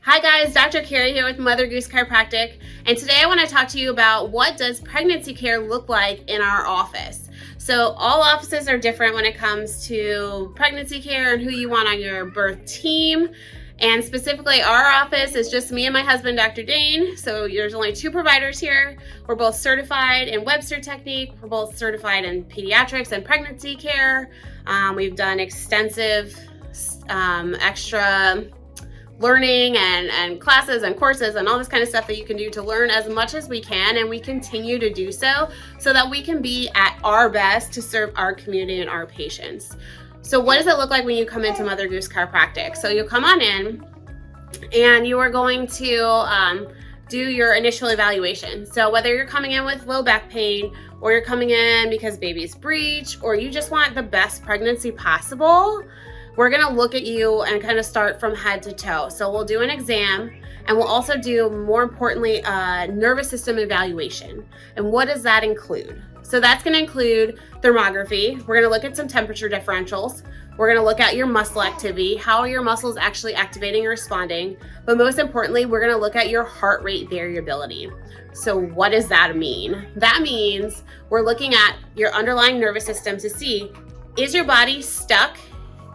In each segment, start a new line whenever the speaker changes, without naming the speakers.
Hi guys, Dr. Carrie here with Mother Goose Chiropractic, and today I want to talk to you about what does pregnancy care look like in our office. So all offices are different when it comes to pregnancy care and who you want on your birth team. And specifically our office is just me and my husband, Dr. Dane. So there's only 2 providers here. We're both certified in Webster technique. We're both certified in pediatrics and pregnancy care. We've done extensive extra learning and classes and courses and all this kind of stuff that you can do to learn as much as we can, and we continue to do so that we can be at our best to serve our community and our patients. So what does it look like when you come into Mother Goose Chiropractic? So you'll come on in and you are going to do your initial evaluation. So whether you're coming in with low back pain, or you're coming in because baby's breech, or you just want the best pregnancy possible, we're gonna look at you and kind of start from head to toe. So we'll do an exam, and we'll also do, more importantly, a nervous system evaluation. And what does that include? So that's gonna include thermography. We're gonna look at some temperature differentials. We're gonna look at your muscle activity. How are your muscles actually activating or responding? But most importantly, we're gonna look at your heart rate variability. So what does that mean? That means we're looking at your underlying nervous system to see, is your body stuck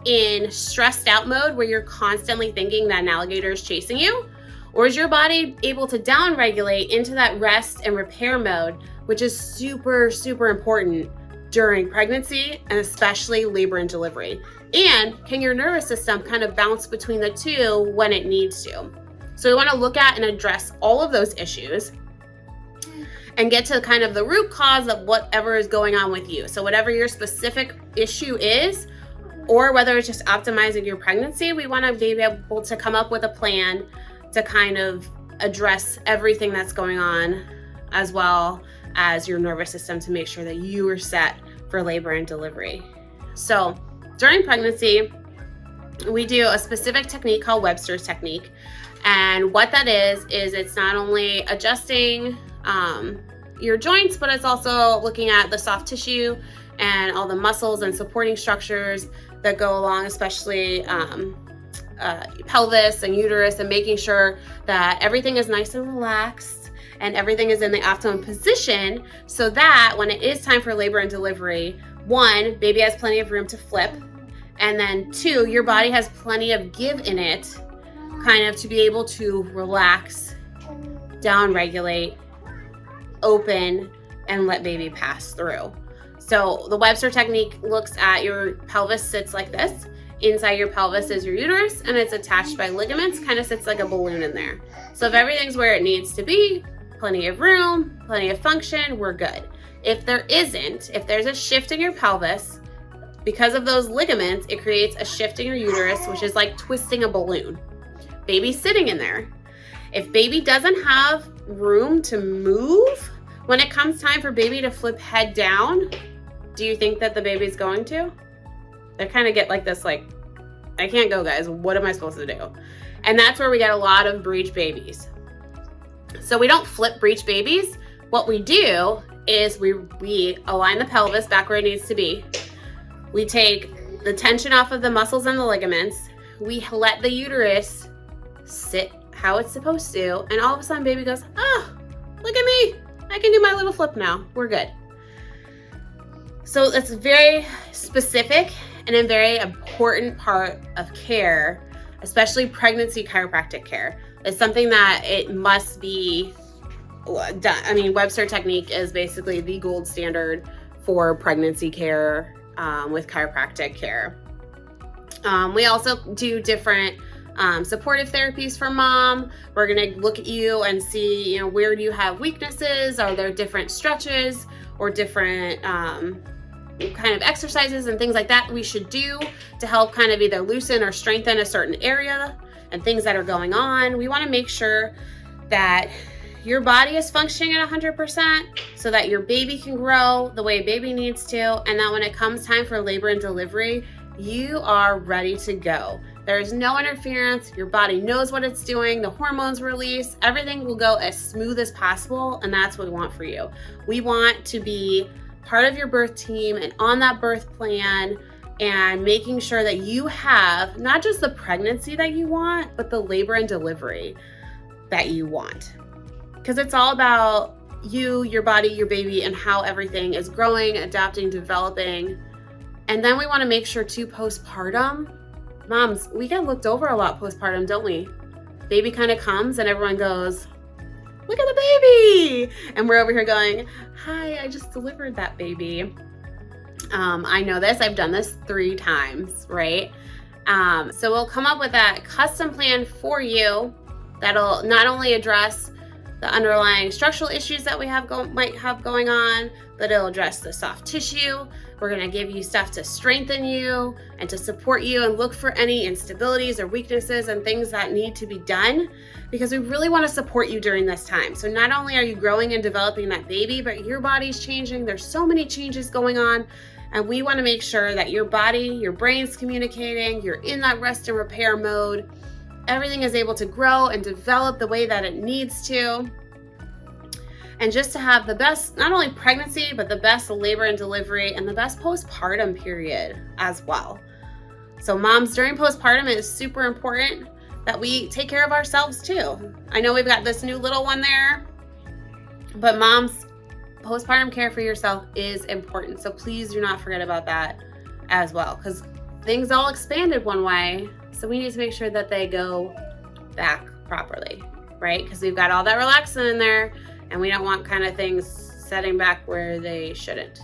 in stressed out mode where you're constantly thinking that an alligator is chasing you? Or is your body able to down regulate into that rest and repair mode, which is super, super important during pregnancy and especially labor and delivery? And can your nervous system kind of bounce between the two when it needs to? So we want to look at and address all of those issues and get to kind of the root cause of whatever is going on with you. So whatever your specific issue is, or whether it's just optimizing your pregnancy, we want to be able to come up with a plan to kind of address everything that's going on, as well as your nervous system, to make sure that you are set for labor and delivery. So during pregnancy, we do a specific technique called Webster's technique. And what that is it's not only adjusting your joints, but it's also looking at the soft tissue and all the muscles and supporting structures that go along, especially pelvis and uterus, and making sure that everything is nice and relaxed and everything is in the optimum position, so that when it is time for labor and delivery, 1, baby has plenty of room to flip, and then 2, your body has plenty of give in it, kind of to be able to relax, down regulate, open, and let baby pass through. So the Webster technique looks at your pelvis sits like this. Inside your pelvis is your uterus, and it's attached by ligaments, kind of sits like a balloon in there. So if everything's where it needs to be, plenty of room, plenty of function, we're good. If there isn't, if there's a shift in your pelvis, because of those ligaments, it creates a shift in your uterus, which is like twisting a balloon. Baby's sitting in there. If baby doesn't have room to move, when it comes time for baby to flip head down, do you think that the baby's going to? They kind of get like this, like, I can't go, guys. What am I supposed to do? And that's where we get a lot of breech babies. So we don't flip breech babies. What we do is we align the pelvis back where it needs to be. We take the tension off of the muscles and the ligaments. We let the uterus sit how it's supposed to. And all of a sudden baby goes, oh, look at me. I can do my little flip now. We're good. So it's very specific and a very important part of care, especially pregnancy chiropractic care. It's something that it must be done. I mean, Webster technique is basically the gold standard for pregnancy care with chiropractic care. We also do different supportive therapies for mom. We're gonna look at you and see, where do you have weaknesses? Are there different stretches or different kind of exercises and things like that we should do to help kind of either loosen or strengthen a certain area and things that are going on? We want to make sure that your body is functioning at 100% so that your baby can grow the way baby needs to, and that when it comes time for labor and delivery, you are ready to go. There's no interference. Your body knows what it's doing. The hormones release. Everything will go as smooth as possible, and that's what we want for you. We want to be part of your birth team and on that birth plan and making sure that you have not just the pregnancy that you want, but the labor and delivery that you want. Because it's all about you, your body, your baby, and how everything is growing, adapting, developing. And then we want to make sure too, postpartum, moms, we get looked over a lot postpartum, don't we? Baby kind of comes and everyone goes, look at the baby. And we're over here going, hi, I just delivered that baby. I know this, I've done this 3 times, right? So we'll come up with that custom plan for you that'll not only address the underlying structural issues that we might have going on, but it'll address the soft tissue. We're gonna give you stuff to strengthen you and to support you and look for any instabilities or weaknesses and things that need to be done, because we really wanna support you during this time. So not only are you growing and developing that baby, but your body's changing. There's so many changes going on, and we wanna make sure that your body, your brain's communicating, you're in that rest and repair mode. Everything is able to grow and develop the way that it needs to. And just to have the best, not only pregnancy, but the best labor and delivery and the best postpartum period as well. So moms, during postpartum, it is super important that we take care of ourselves too. I know we've got this new little one there, but moms, postpartum care for yourself is important. So please do not forget about that as well, because things all expanded one way. So we need to make sure that they go back properly, right? Because we've got all that relaxant in there, and we don't want kind of things setting back where they shouldn't.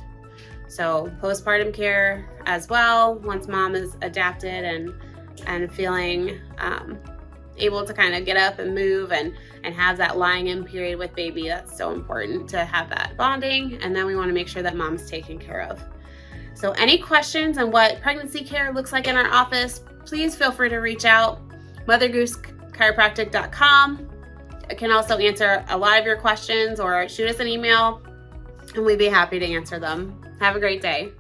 So postpartum care as well, once mom is adapted and feeling able to kind of get up and move and have that lying in period with baby. That's so important to have that bonding. And then we want to make sure that mom's taken care of. So any questions on what pregnancy care looks like in our office, please feel free to reach out. MotherGooseChiropractic.com. I can also answer a lot of your questions, or shoot us an email and we'd be happy to answer them. Have a great day.